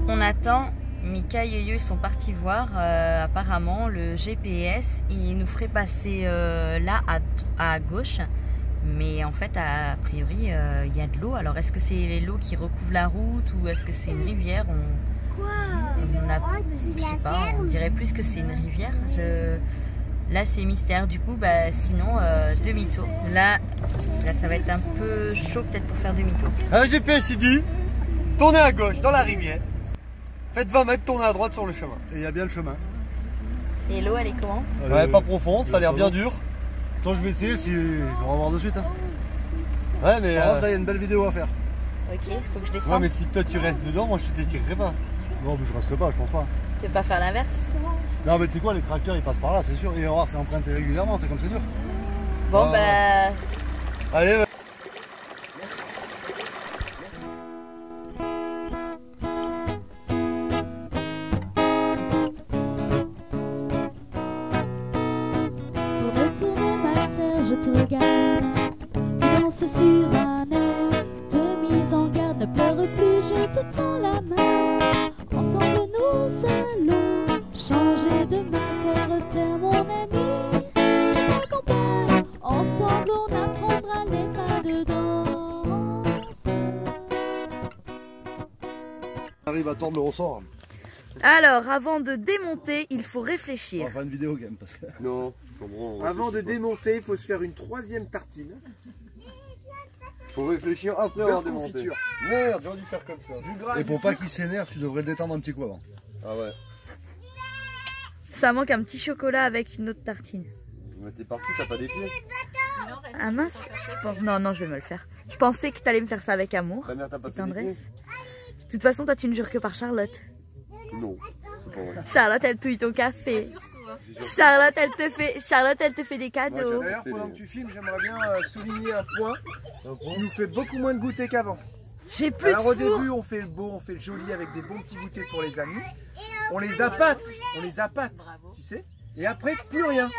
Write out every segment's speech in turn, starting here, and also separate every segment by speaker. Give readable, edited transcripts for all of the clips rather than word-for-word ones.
Speaker 1: On attend, Mika et Yo-Yo ils sont partis voir. Apparemment le GPS il nous ferait passer là à gauche. Mais en fait a priori il y a de l'eau. Alors est-ce que c'est l'eau qui recouvre la route ou est-ce que c'est une rivière? Je sais pas, on dirait plus que c'est une rivière. Là c'est mystère, du coup sinon demi-tour. Là ça va être un peu chaud peut-être pour faire demi-tour.
Speaker 2: Un GPS il dit tournez à gauche dans la rivière, faites 20 mètres, tournez à droite sur le chemin. Et il y a bien le chemin.
Speaker 1: Et l'eau elle est comment?
Speaker 2: Ouais, pas profonde, ça a l'air bien dur. Attends, je vais essayer, on va voir de suite. Hein. Ouais mais là il y a une belle vidéo à faire.
Speaker 1: Ok, faut que je descende.
Speaker 2: Ouais mais si toi tu restes dedans, moi je te tirerai pas. Non mais je resterai pas, je pense pas.
Speaker 1: Tu veux pas faire l'inverse?
Speaker 2: Non mais tu sais quoi, les tracteurs ils passent par là, c'est sûr. Et on va voir, c'est emprunté régulièrement, c'est comme c'est dur.
Speaker 1: Bon
Speaker 2: Allez.
Speaker 3: Tourne, tourne ma terre, je te regarde. Tu danses sur un air de mise en garde. Ne pleure plus, je te tends la main. Ensemble nous allons changer de terre, mon ami. Je t'accompagne, ensemble on apprendra les pas de danse.
Speaker 2: On arrive à tordre le ressort.
Speaker 1: Alors avant de démonter, il faut
Speaker 2: On
Speaker 1: réfléchir.
Speaker 2: va faire une vidéo game parce que...
Speaker 4: Non,
Speaker 5: Avant de démonter, il faut se faire une troisième tartine.
Speaker 4: faut réfléchir après avoir
Speaker 5: Beurre
Speaker 4: démonté.
Speaker 5: confiture.
Speaker 4: Merde, j'aurais dû faire comme ça.
Speaker 5: Du gras,
Speaker 2: Et pour
Speaker 5: du
Speaker 2: pas
Speaker 5: sucre.
Speaker 2: qu'il s'énerve, tu devrais le détendre un petit coup avant.
Speaker 4: Ah ouais.
Speaker 1: Ça manque un petit chocolat avec une autre tartine.
Speaker 4: Mais t'es parti, t'as pas des pieds.
Speaker 1: Ah mince, non, je vais me le faire. Je pensais que t'allais me faire ça avec amour
Speaker 4: Ta mère t'a pas
Speaker 1: et
Speaker 4: fait des pieds.
Speaker 1: tendresse. De toute façon, toi tu ne jures que par Charlotte.
Speaker 4: Non, c'est pas vrai.
Speaker 1: Charlotte, elle touille ton café. Charlotte, elle te fait des cadeaux.
Speaker 5: D'ailleurs, pendant que tu filmes, j'aimerais bien souligner un point. Tu nous fais beaucoup moins de goûter qu'avant.
Speaker 1: J'ai plus de
Speaker 5: Alors au
Speaker 1: four.
Speaker 5: début, on fait le beau, on fait le joli avec des bons petits goûters pour les amis. On les appâte, tu sais. Et après, plus rien.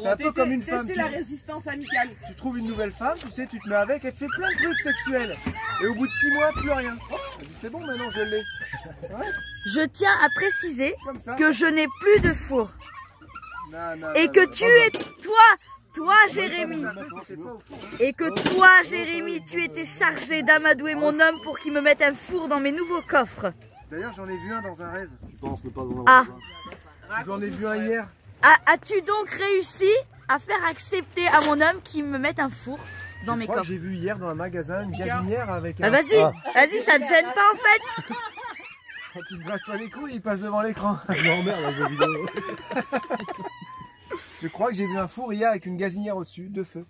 Speaker 5: C'est un peu comme une femme.
Speaker 6: Tester la résistance amicale.
Speaker 5: Tu trouves une nouvelle femme, tu sais, tu te mets avec, elle te fait plein de trucs sexuels. Et au bout de 6 mois, plus rien. Elle dit c'est bon, maintenant je l'ai. Ouais,
Speaker 1: Je tiens à préciser
Speaker 5: comme ça.
Speaker 1: que je n'ai plus de four.
Speaker 5: Non,
Speaker 1: Et que tu es toi Jérémy.
Speaker 5: C'est pas au four, hein.
Speaker 1: Et que toi Jérémy, tu étais chargé d'amadouer mon homme pour qu'il me mette un four dans mes nouveaux coffres.
Speaker 5: D'ailleurs, j'en ai vu un dans un rêve.
Speaker 2: Tu penses ne pas en avoir
Speaker 1: Ah.
Speaker 2: besoin.
Speaker 5: J'en ai vu un hier.
Speaker 1: As-tu donc réussi à faire accepter à mon homme qu'il me mette un four dans mes
Speaker 5: Je crois que
Speaker 1: coffres?
Speaker 5: j'ai vu hier dans un magasin une gazinière avec
Speaker 1: Ah,
Speaker 5: un...
Speaker 1: vas-y, ça te gêne pas en fait?
Speaker 5: Quand il se gratte pas les couilles, il passe devant l'écran.
Speaker 2: Non merde, la vidéo.
Speaker 5: Je crois que j'ai vu un four hier avec une gazinière au-dessus, de feu.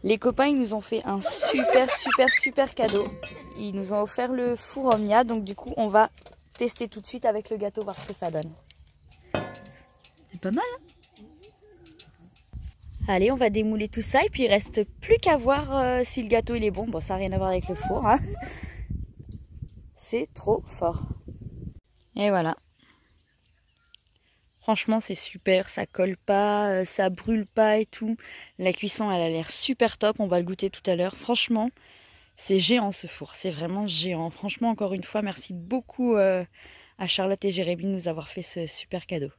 Speaker 1: Les copains ils nous ont fait un super cadeau. Ils nous ont offert le four Omnia, donc du coup on va tester tout de suite avec le gâteau, voir ce que ça donne. C'est pas mal hein? Allez, on va démouler tout ça et puis il reste plus qu'à voir si le gâteau il est bon. Bon, ça n'a rien à voir avec le four, hein. C'est trop fort. Et voilà. Franchement, c'est super, ça colle pas, ça brûle pas et tout. La cuisson, elle a l'air super top, on va le goûter tout à l'heure. Franchement, c'est géant ce four, c'est vraiment géant. Franchement, encore une fois, merci beaucoup à Charlotte et Jérémy de nous avoir fait ce super cadeau.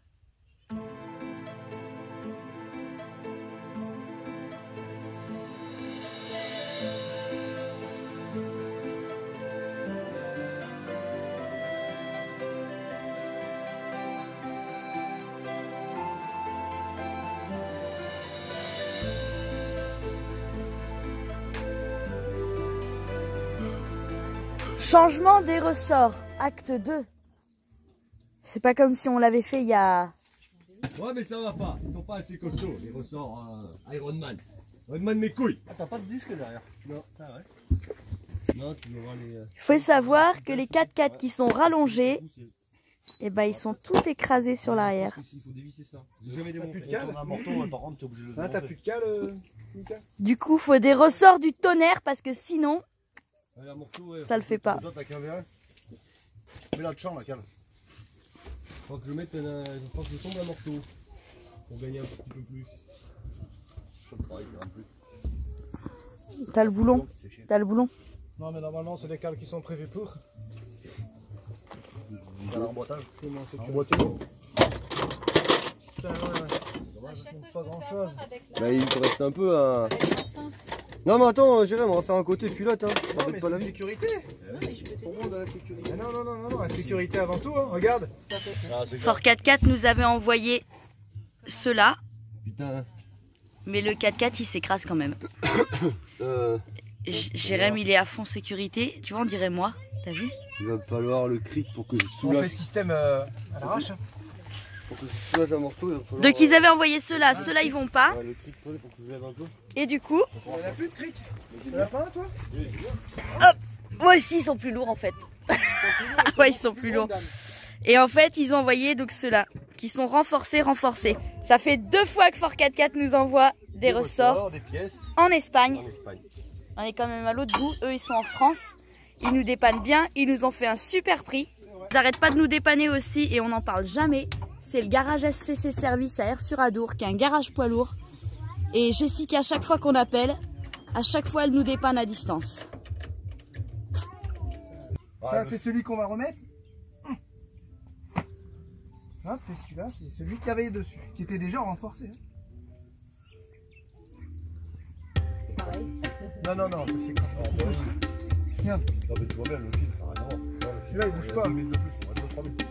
Speaker 1: Changement des ressorts, acte 2. C'est pas comme si on l'avait fait il y a...
Speaker 2: Ouais mais ça va pas, ils sont pas assez costauds, les ressorts Iron Man. Iron Man mes couilles. Ah t'as pas de disque derrière? Non, ah ouais. Non, tu vas voir les...
Speaker 1: Il faut savoir que les 4x4 qui sont rallongés, Et bah ils sont tous écrasés sur l'arrière.
Speaker 2: Il faut dévisser ça. J'ai jamais
Speaker 5: T'as plus de
Speaker 2: démonté.
Speaker 5: cale.
Speaker 2: On a un morceau, par contre, t'es obligé de le
Speaker 5: Hein, t'as plus de cale, Mika?
Speaker 1: Du coup, faut des ressorts du tonnerre parce que sinon,
Speaker 2: Allez, un morceau, ouais.
Speaker 1: ça le fait pas.
Speaker 2: Toi, t'as qu'un verre. Mets la de champ, la cale. Faut que je mette faut que je tombe un morceau. Pour gagner un petit peu plus.
Speaker 1: T'as le boulon. T'as le boulon.
Speaker 5: Non, mais normalement, c'est les cales qui sont prévues pour.
Speaker 2: Cale en boitage.
Speaker 5: Comment c'est
Speaker 2: En
Speaker 5: que...
Speaker 2: boîtier.
Speaker 5: Putain, ouais. Pas grand chose.
Speaker 2: Bah, il te reste un peu à. Non, mais attends, Jérém, on va faire un côté culotte. Hein.
Speaker 5: Non, mais c'est la sécurité. Pour moi, dans la sécurité. Non, la sécurité avant tout, hein. Regarde.
Speaker 2: Ah, c'est
Speaker 1: Fort 4x4 nous avait envoyé ceux-là,
Speaker 2: Putain.
Speaker 1: mais le 4x4 il s'écrase quand même. Jérém il est à fond sécurité, tu vois on dirait moi, t'as vu?
Speaker 2: Il va me falloir le cric pour que je
Speaker 5: On fait
Speaker 2: soulage.
Speaker 5: système à l'arrache. Hein.
Speaker 2: Pour que je soulage un morceau, il va me falloir.
Speaker 1: Donc ils avaient envoyé ceux-là, ceux-là ils vont pas,
Speaker 2: Ouais, le cric posé pour que je lève un peu.
Speaker 1: et du coup,
Speaker 5: Il n'y en a plus de cric. Il n'y en a pas un, toi?
Speaker 1: moi aussi ils sont plus lourds en fait. Ouais ils sont plus lourds. Et en fait ils ont envoyé donc ceux-là, qui sont renforcés. Ça fait 2 fois que Fort 4x4 nous envoie des ressorts
Speaker 2: des pièces
Speaker 1: en Espagne.
Speaker 2: en Espagne.
Speaker 1: On est quand même à l'autre bout, eux ils sont en France. Ils nous dépannent bien, ils nous ont fait un super prix. Ils n'arrêtent pas de nous dépanner aussi et on n'en parle jamais. C'est le garage SCC Service à Aire-sur-Adour qui est un garage poids lourd. Et Jessica, à chaque fois qu'on appelle, à chaque fois elle nous dépanne à distance.
Speaker 5: Ça, c'est celui qu'on va remettre. Hop, et celui-là, c'est celui qui avait dessus, qui était déjà renforcé. Non, ça s'écrase pas. Regarde,
Speaker 2: Non, mais tu vois bien, le fil, ça n'a rien à voir.
Speaker 5: celui-là, il bouge pas.
Speaker 2: 2 minutes de plus, on va 2-3 minutes.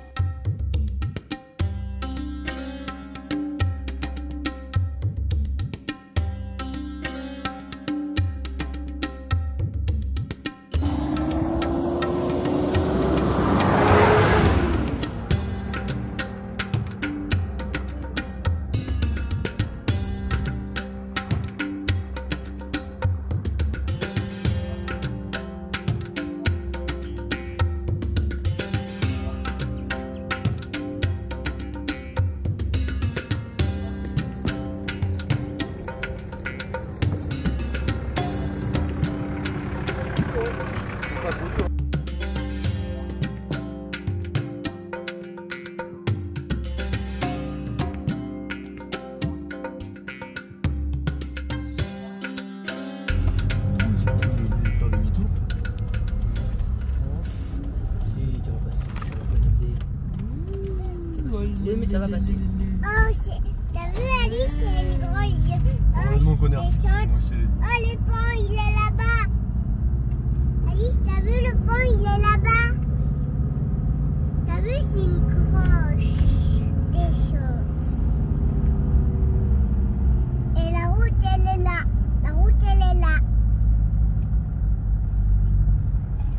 Speaker 1: Oui, mais ça va passer.
Speaker 6: Oh, t'as vu Alice, c'est une grande.
Speaker 2: Heureusement qu'on est
Speaker 6: des choses. Oh, le pont, il est là-bas. Alice, t'as vu le pont, il est là-bas. T'as vu, c'est une grosse des choses. Et la route, elle est là. La route, elle est là.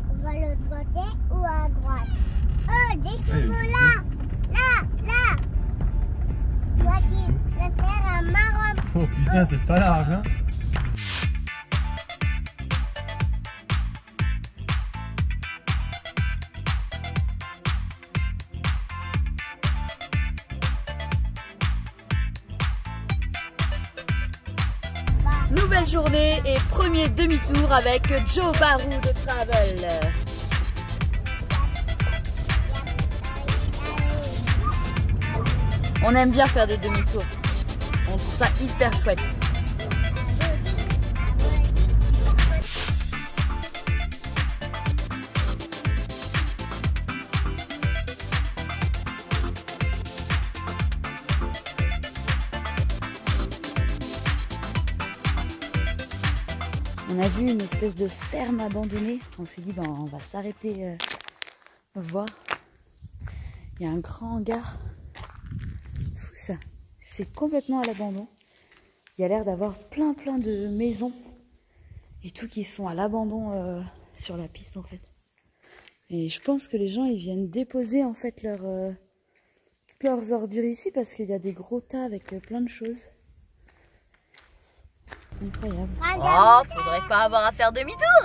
Speaker 6: On va l'autre côté ou à droite. Oh, des chevaux là. Là. Toi, tu préfères un marron.
Speaker 2: Oh putain, c'est pas large, hein.
Speaker 1: Nouvelle journée et premier demi-tour avec Joe Barou de Travel. On aime bien faire des demi-tours. On trouve ça hyper chouette. On a vu une espèce de ferme abandonnée. On s'est dit, ben, on va s'arrêter voir. Il y a un grand hangar. Fou ça. C'est complètement à l'abandon. Il y a l'air d'avoir plein de maisons et tout qui sont à l'abandon sur la piste en fait. Et je pense que les gens ils viennent déposer en fait toutes leurs ordures ici parce qu'il y a des gros tas avec plein de choses. Incroyable. Oh, faudrait pas avoir à faire demi-tour.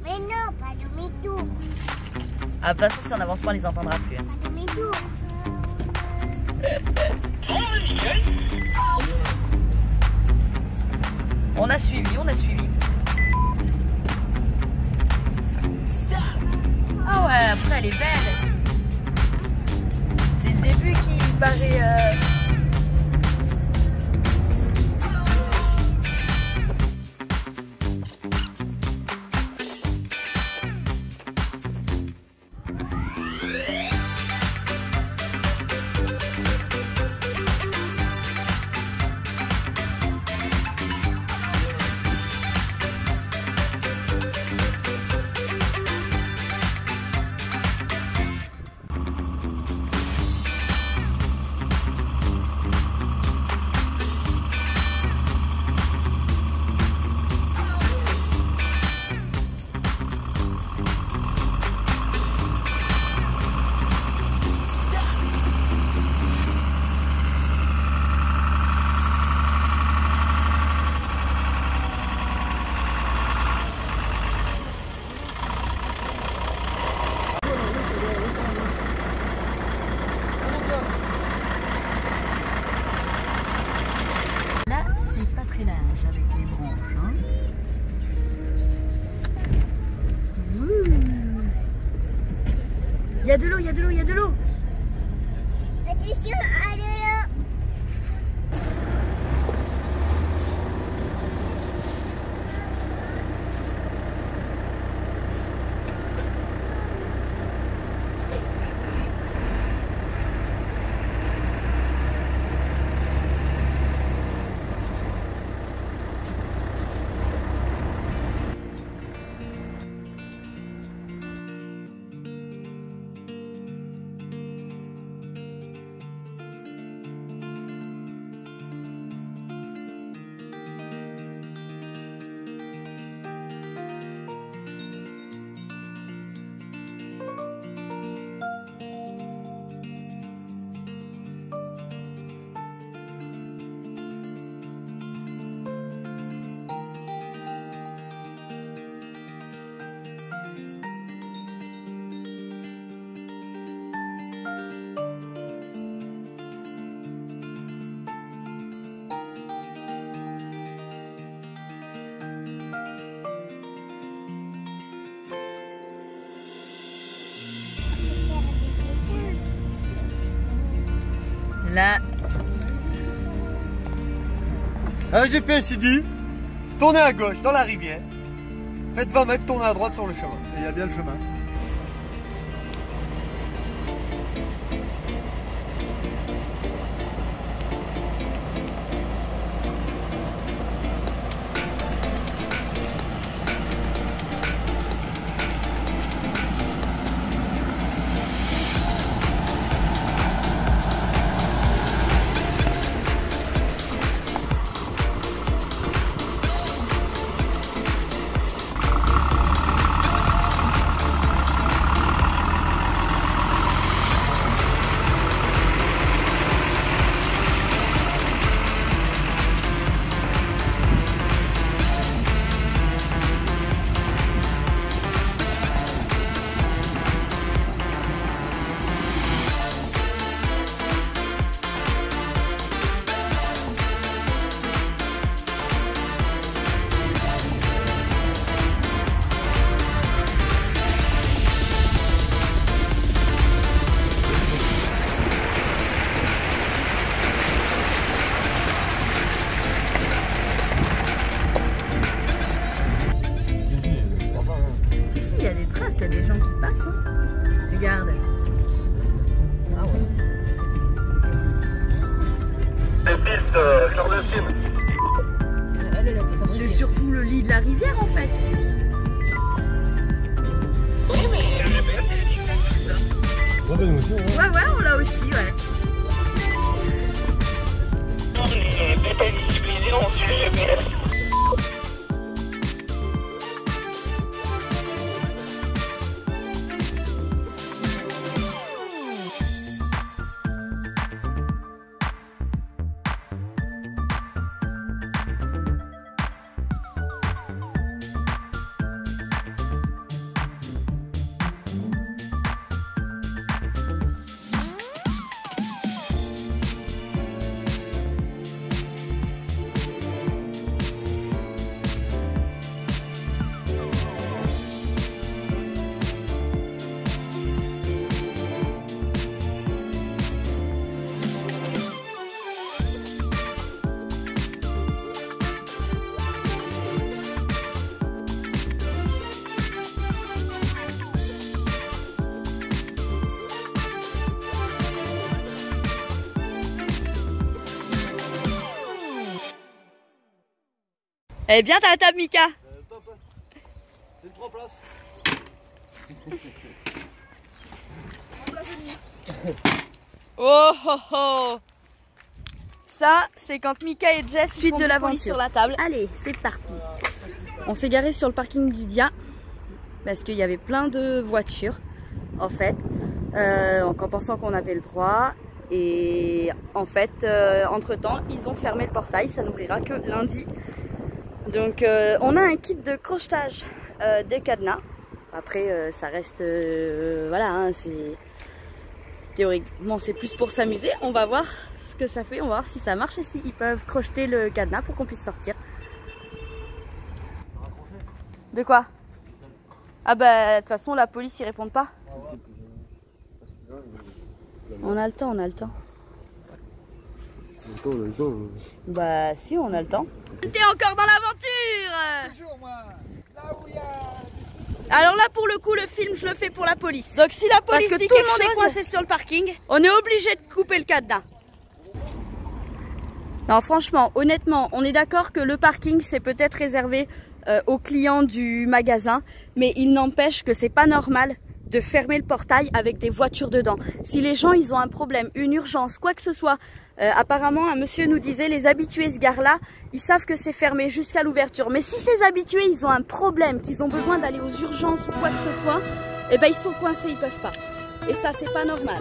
Speaker 6: Mais non, pas demi-tour.
Speaker 1: Ah, de toute façon, si on avance pas, on les entendra plus. Hein.
Speaker 6: Pas de mes tours.
Speaker 1: On a suivi, on a suivi. Ah ouais, après elle est belle. C'est le début qui paraît... Là, c'est pas très large avec les branches. Hein. Il y a de l'eau, il y a de l'eau, il y a de l'eau.
Speaker 6: Attention à l'eau.
Speaker 1: Là,
Speaker 2: Un GPS il dit, tournez à gauche dans la rivière, faites 20 mètres, tournez à droite sur le chemin. Et il y a bien le chemin.
Speaker 1: ici il y a des traces, il y a des gens qui passent. Hein. Regarde. Ah ouais. C'est surtout le lit de la rivière en fait.
Speaker 2: Ouais, ben nous aussi, hein.
Speaker 1: Ouais, on l'a aussi, ouais.
Speaker 7: On est déstabilisés, on suit le GPS.
Speaker 1: Elle est bien ta table, Mika.
Speaker 2: Top. C'est une 3 places.
Speaker 1: Oh oh oh. Ça, c'est quand Mika et Jess suite de l'aventure sur la table. Allez, c'est parti. On s'est garé sur le parking du Dia parce qu'il y avait plein de voitures en fait, en pensant qu'on avait le droit. Et en fait, entre temps, ils ont fermé le portail. Ça n'ouvrira que lundi. Donc, on a un kit de crochetage des cadenas. Après, ça reste, voilà, hein, c'est théoriquement c'est plus pour s'amuser. On va voir ce que ça fait, on va voir si ça marche et s'ils peuvent crocheter le cadenas pour qu'on puisse sortir. De quoi? Ah bah de toute façon la police ils répondent pas. On a le temps, on a le temps. Bah si, on a le temps. T'es encore dans l'aventure.
Speaker 5: Toujours moi. Là où il y a...
Speaker 1: Alors là pour le coup le film je le fais pour la police. Donc si la police dit tout le monde est coincé sur le parking, on est obligé de couper le cadenas. Non franchement, honnêtement, on est d'accord que le parking c'est peut-être réservé aux clients du magasin, mais il n'empêche que c'est pas normal de fermer le portail avec des voitures dedans. Si les gens ils ont un problème, une urgence, quoi que ce soit, apparemment un monsieur nous disait les habitués se garent là, ils savent que c'est fermé jusqu'à l'ouverture. Mais si ces habitués ils ont un problème, qu'ils ont besoin d'aller aux urgences ou quoi que ce soit, eh ben ils sont coincés, ils peuvent pas. Et ça c'est pas normal.